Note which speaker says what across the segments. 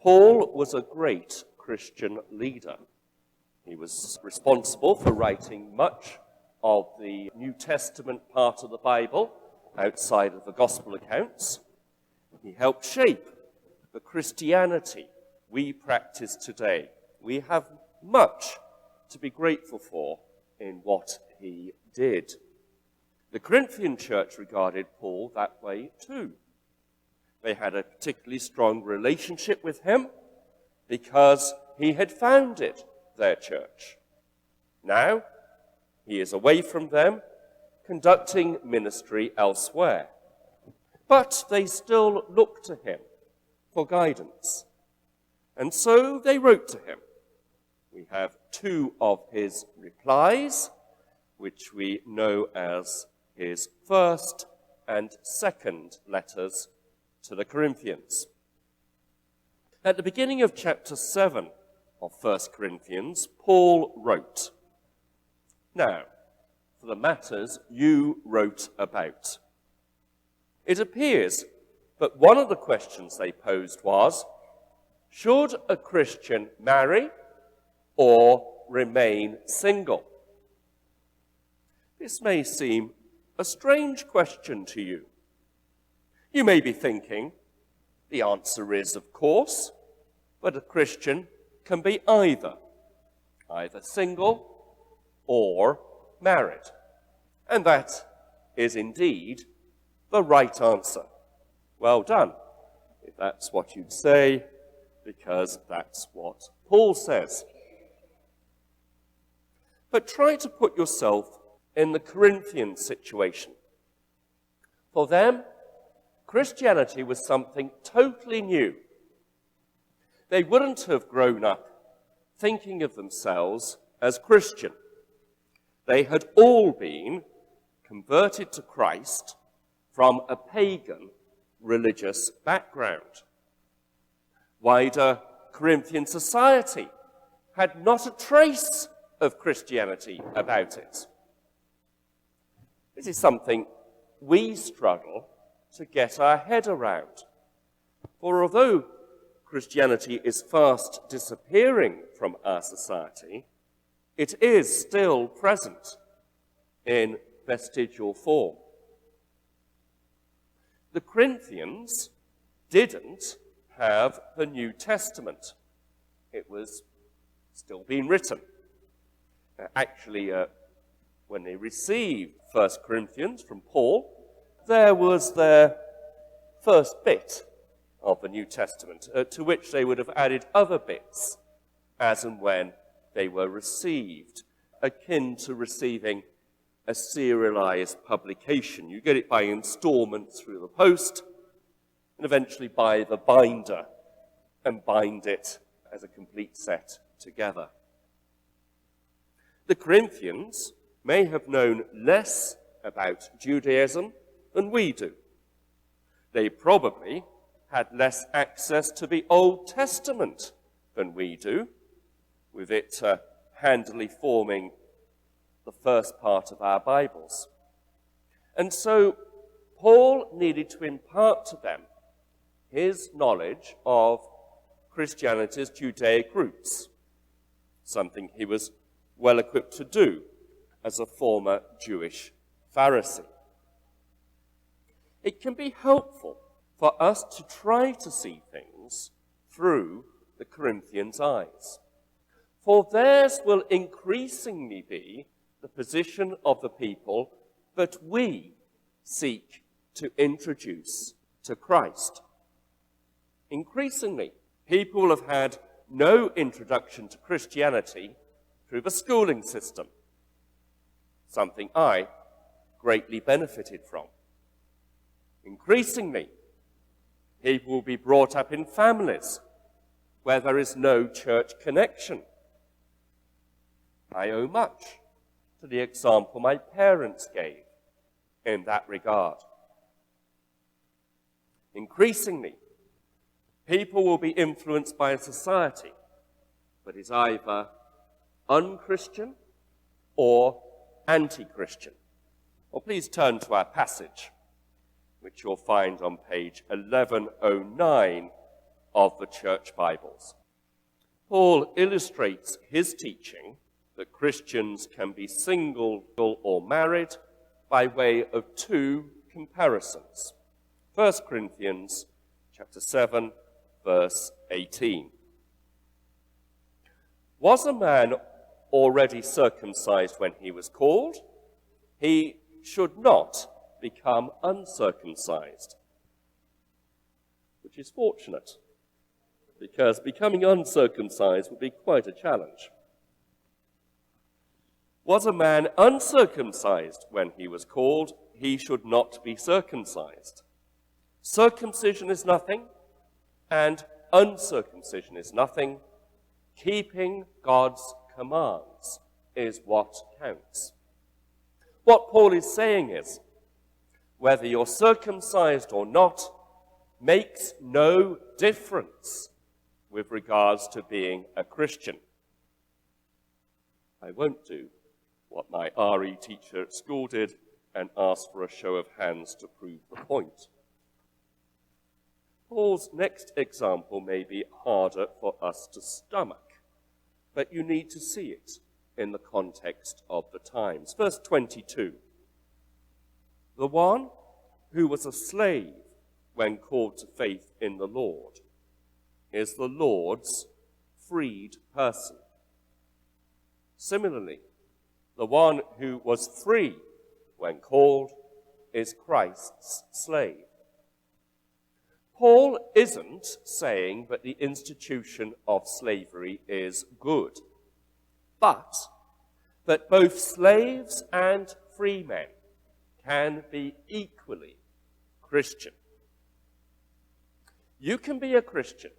Speaker 1: Paul was a great Christian leader. He was responsible for writing much of the New Testament part of the Bible outside of the Gospel accounts. He helped shape the Christianity we practice today. We have much to be grateful for in what he did. The Corinthian church regarded Paul that way too. They had a particularly strong relationship with him because he had founded their church. Now, he is away from them, conducting ministry elsewhere. But they still look to him for guidance. And so they wrote to him. We have two of his replies, which we know as his first and second letters to the Corinthians. At the beginning of chapter 7 of 1 Corinthians, Paul wrote, "Now, for the matters you wrote about. It appears that one of the questions they posed was, should a Christian marry or remain single? This may seem a strange question to you. You may be thinking, the answer is, of course, but a Christian can be either single or married. And that is indeed the right answer. Well done, if that's what you'd say, because that's what Paul says. But try to put yourself in the Corinthian situation. For them, Christianity was something totally new. They wouldn't have grown up thinking of themselves as Christian. They had all been converted to Christ from a pagan religious background. Wider Corinthian society had not a trace of Christianity about it. This is something we struggle to get our head around. For although Christianity is fast disappearing from our society, it is still present in vestigial form. The Corinthians didn't have the New Testament. It was still being written. Actually, when they received 1 Corinthians from Paul, there was their first bit of the New Testament, to which they would have added other bits as and when they were received, akin to receiving a serialized publication. You get it by installment through the post, and eventually buy the binder and bind it as a complete set together. The Corinthians may have known less about Judaism than we do. They probably had less access to the Old Testament than we do, with it handily forming the first part of our Bibles. And so Paul needed to impart to them his knowledge of Christianity's Judaic roots, something he was well equipped to do as a former Jewish Pharisee. It can be helpful for us to try to see things through the Corinthians' eyes, for theirs will increasingly be the position of the people that we seek to introduce to Christ. Increasingly, people will have had no introduction to Christianity through the schooling system, something I greatly benefited from. Increasingly, people will be brought up in families where there is no church connection. I owe much to the example my parents gave in that regard. Increasingly, people will be influenced by a society that is either unchristian or anti-Christian. Well, please turn to our passage, which you'll find on page 1109 of the church Bibles. Paul illustrates his teaching that Christians can be single or married by way of two comparisons. 1 Corinthians chapter 7, verse 18. Was a man already circumcised when he was called? He should not become uncircumcised. Which is fortunate, because becoming uncircumcised would be quite a challenge. Was a man uncircumcised when he was called? He should not be circumcised. Circumcision is nothing, and uncircumcision is nothing. Keeping God's commands is what counts. What Paul is saying is, whether you're circumcised or not makes no difference with regards to being a Christian. I won't do what my RE teacher at school did and ask for a show of hands to prove the point. Paul's next example may be harder for us to stomach, but you need to see it in the context of the times. Verse 22. The one who was a slave when called to faith in the Lord is the Lord's freed person. Similarly, the one who was free when called is Christ's slave. Paul isn't saying that the institution of slavery is good, but that both slaves and free men can be equally Christian. You can be a Christian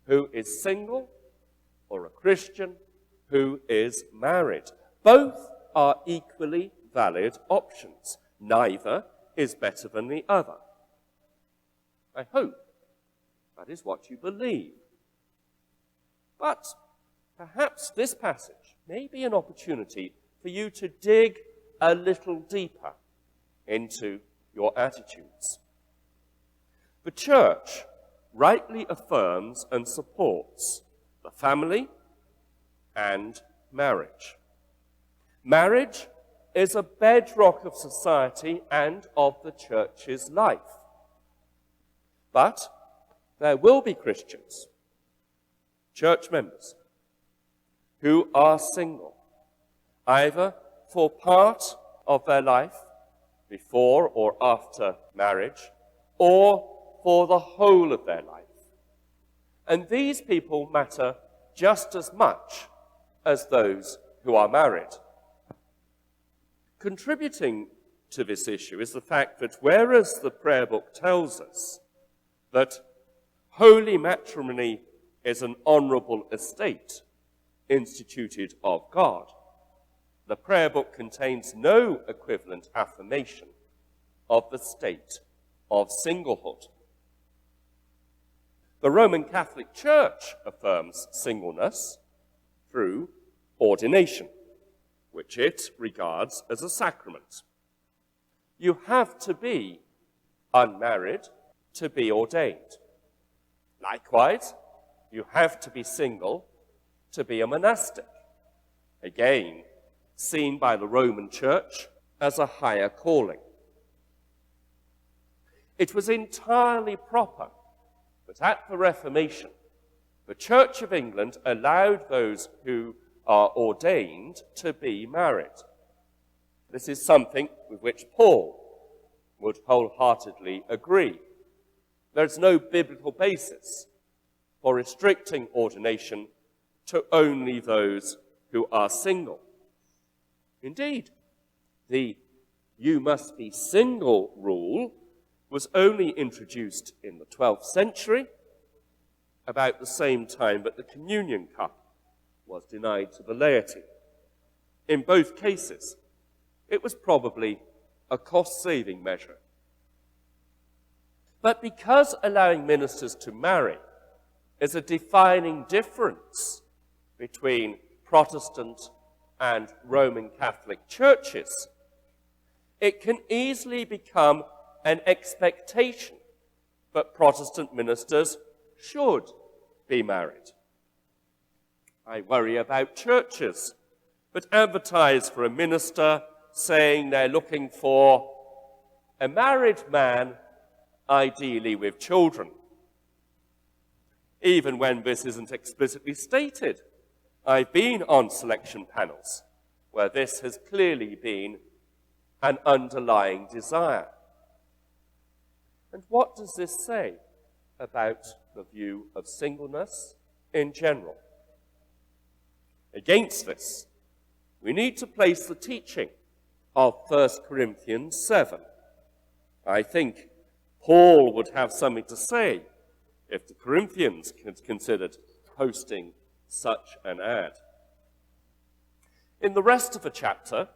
Speaker 1: who is single or a Christian who is married. Both are equally valid options. Neither is better than the other. I hope that is what you believe. But perhaps this passage may be an opportunity for you to dig a little deeper into your attitudes. The church rightly affirms and supports the family and marriage. Marriage is a bedrock of society and of the church's life. But there will be Christians, church members, who are single, either for part of their life, before or after marriage, or for the whole of their life. And these people matter just as much as those who are married. Contributing to this issue is the fact that whereas the prayer book tells us that holy matrimony is an honourable estate instituted of God, the prayer book contains no equivalent affirmation of the state of singlehood. The Roman Catholic Church affirms singleness through ordination, which it regards as a sacrament. You have to be unmarried to be ordained. Likewise, you have to be single to be a monastic, again, seen by the Roman Church as a higher calling. It was entirely proper that at the Reformation, the Church of England allowed those who are ordained to be married. This is something with which Paul would wholeheartedly agree. There's no biblical basis for restricting ordination to only those who are single. Indeed, the "you must be single" rule was only introduced in the 12th century, about the same time that the communion cup was denied to the laity. In both cases, it was probably a cost-saving measure. But because allowing ministers to marry is a defining difference between Protestant and Roman Catholic churches, it can easily become an expectation that Protestant ministers should be married. I worry about churches that advertise for a minister saying they're looking for a married man, ideally with children, even when this isn't explicitly stated. I've been on selection panels where this has clearly been an underlying desire. And what does this say about the view of singleness in general? Against this, we need to place the teaching of 1 Corinthians 7. I think Paul would have something to say if the Corinthians considered posting such an ad. In the rest of the chapter,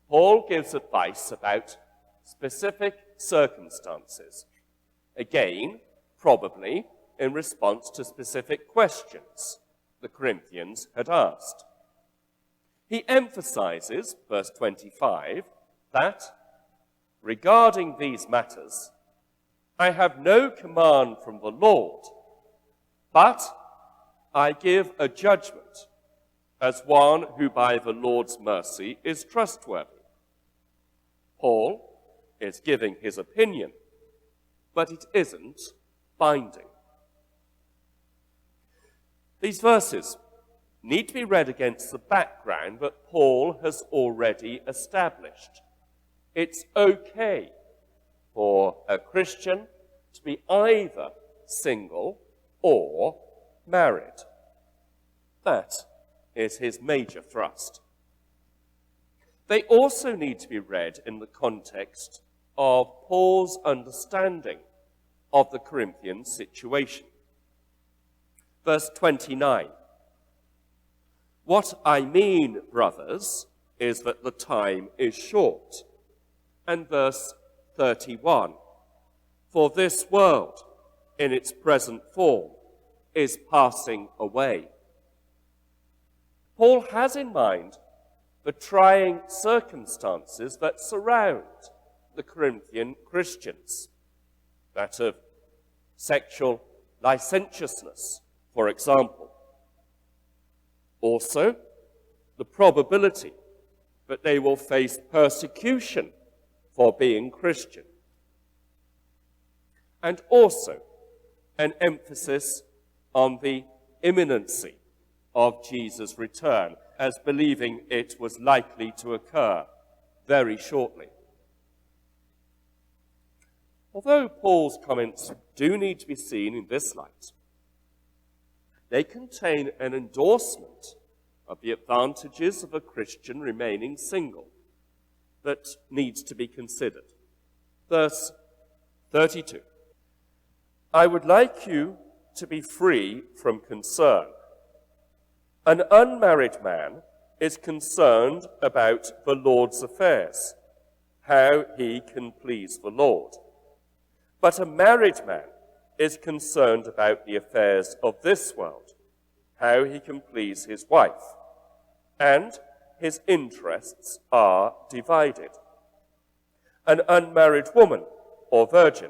Speaker 1: Paul gives advice about specific circumstances. Again, probably in response to specific questions the Corinthians had asked. He emphasizes, verse 25, that regarding these matters, I have no command from the Lord, but I give a judgment as one who by the Lord's mercy is trustworthy. Paul is giving his opinion, but it isn't binding. These verses need to be read against the background that Paul has already established. It's okay for a Christian to be either single or married. That is his major thrust. They also need to be read in the context of Paul's understanding of the Corinthian situation. Verse 29. What I mean, brothers, is that the time is short. And verse 31. For this world, in its present form, is passing away. Paul has in mind the trying circumstances that surround the Corinthian Christians, that of sexual licentiousness, for example. Also, the probability that they will face persecution for being Christian. And also, an emphasis on the imminency of Jesus' return, as believing it was likely to occur very shortly. Although Paul's comments do need to be seen in this light, they contain an endorsement of the advantages of a Christian remaining single that needs to be considered. Verse 32. I would like you to be free from concern. An unmarried man is concerned about the Lord's affairs, how he can please the Lord. But a married man is concerned about the affairs of this world, how he can please his wife, and his interests are divided. An unmarried woman or virgin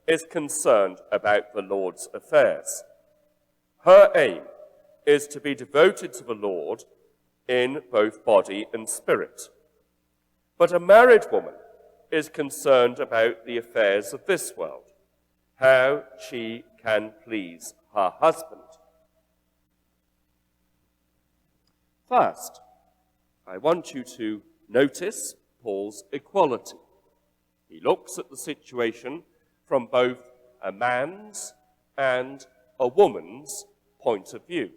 Speaker 1: is concerned about the Lord's affairs. Her aim is to be devoted to the Lord in both body and spirit. But a married woman is concerned about the affairs of this world, how she can please her husband. First, I want you to notice Paul's equality. He looks at the situation from both a man's and a woman's point of view.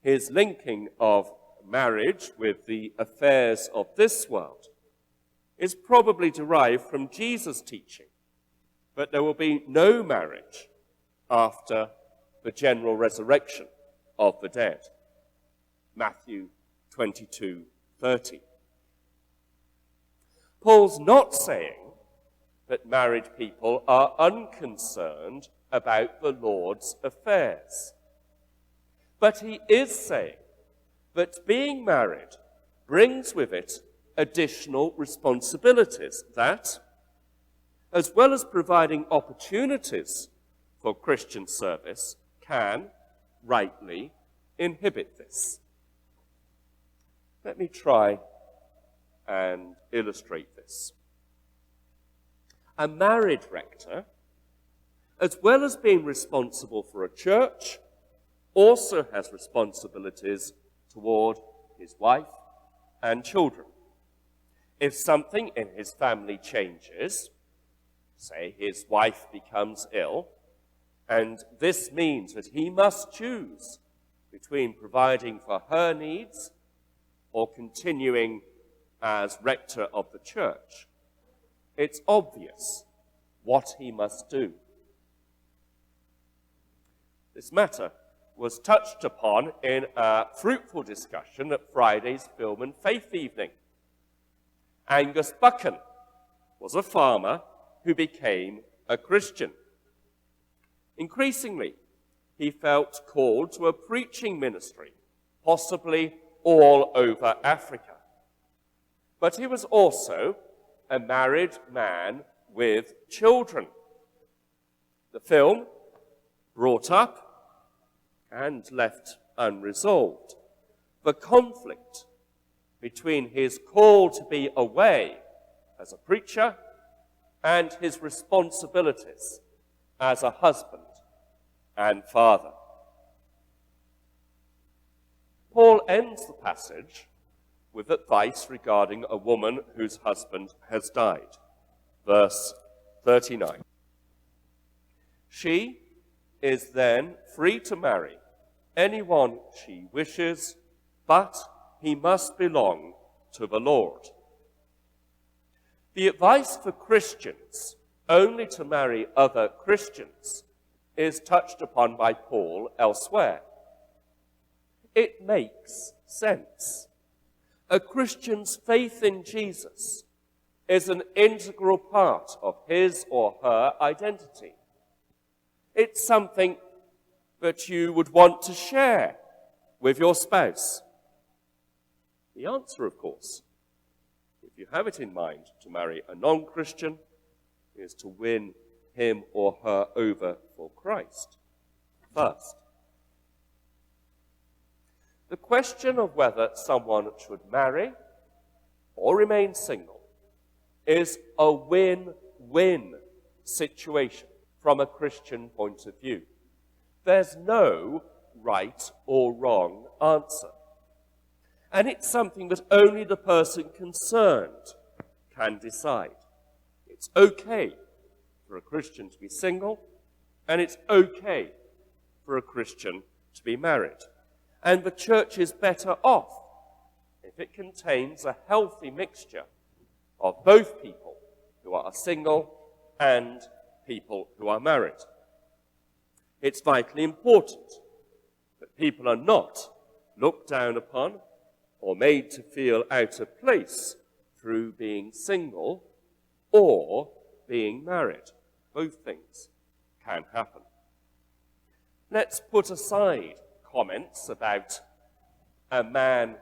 Speaker 1: His linking of marriage with the affairs of this world is probably derived from Jesus' teaching that there will be no marriage after the general resurrection of the dead. Matthew 22:30. Paul's not saying that married people are unconcerned about the Lord's affairs. But he is saying that being married brings with it additional responsibilities that, as well as providing opportunities for Christian service can rightly inhibit this. Let me try and illustrate this. A married rector, as well as being responsible for a church, also has responsibilities toward his wife and children. If something in his family changes, say his wife becomes ill, and this means that he must choose between providing for her needs or continuing as rector of the church, it's obvious what he must do. This matter was touched upon in a fruitful discussion at Friday's Film and Faith Evening. Angus Buchan was a farmer who became a Christian. Increasingly, he felt called to a preaching ministry, possibly all over Africa. But he was also a married man with children. The film brought up and left unresolved the conflict between his call to be away as a preacher and his responsibilities as a husband and father. Paul ends the passage with advice regarding a woman whose husband has died. Verse 39. She is then free to marry anyone she wishes, but he must belong to the Lord. The advice for Christians only to marry other Christians is touched upon by Paul elsewhere. It makes sense. A Christian's faith in Jesus is an integral part of his or her identity. It's something that you would want to share with your spouse. The answer, of course, if you have it in mind to marry a non-Christian, is to win him or her over for Christ first. The question of whether someone should marry or remain single is a win-win situation from a Christian point of view. There's no right or wrong answer. And it's something that only the person concerned can decide. It's okay for a Christian to be single, and it's okay for a Christian to be married. And the church is better off if it contains a healthy mixture of both people who are single and people who are married. It's vitally important that people are not looked down upon or made to feel out of place through being single or being married. Both things can happen. Let's put aside comments about a man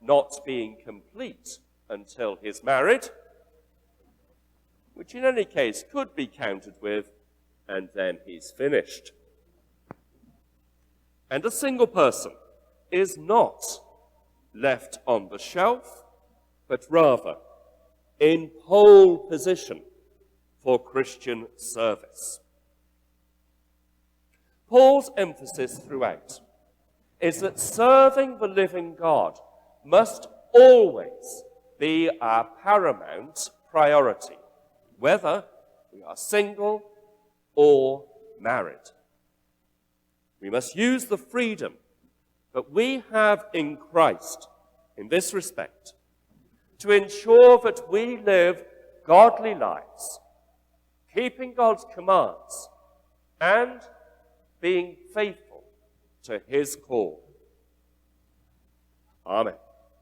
Speaker 1: not being complete until he's married, which in any case could be counted with, and then he's finished. And a single person is not left on the shelf, but rather in pole position for Christian service. Paul's emphasis throughout is that serving the living God must always be our paramount priority, whether we are single or married. We must use the freedom that we have in Christ in this respect to ensure that we live godly lives, keeping God's commands and being faithful to his call. Amen.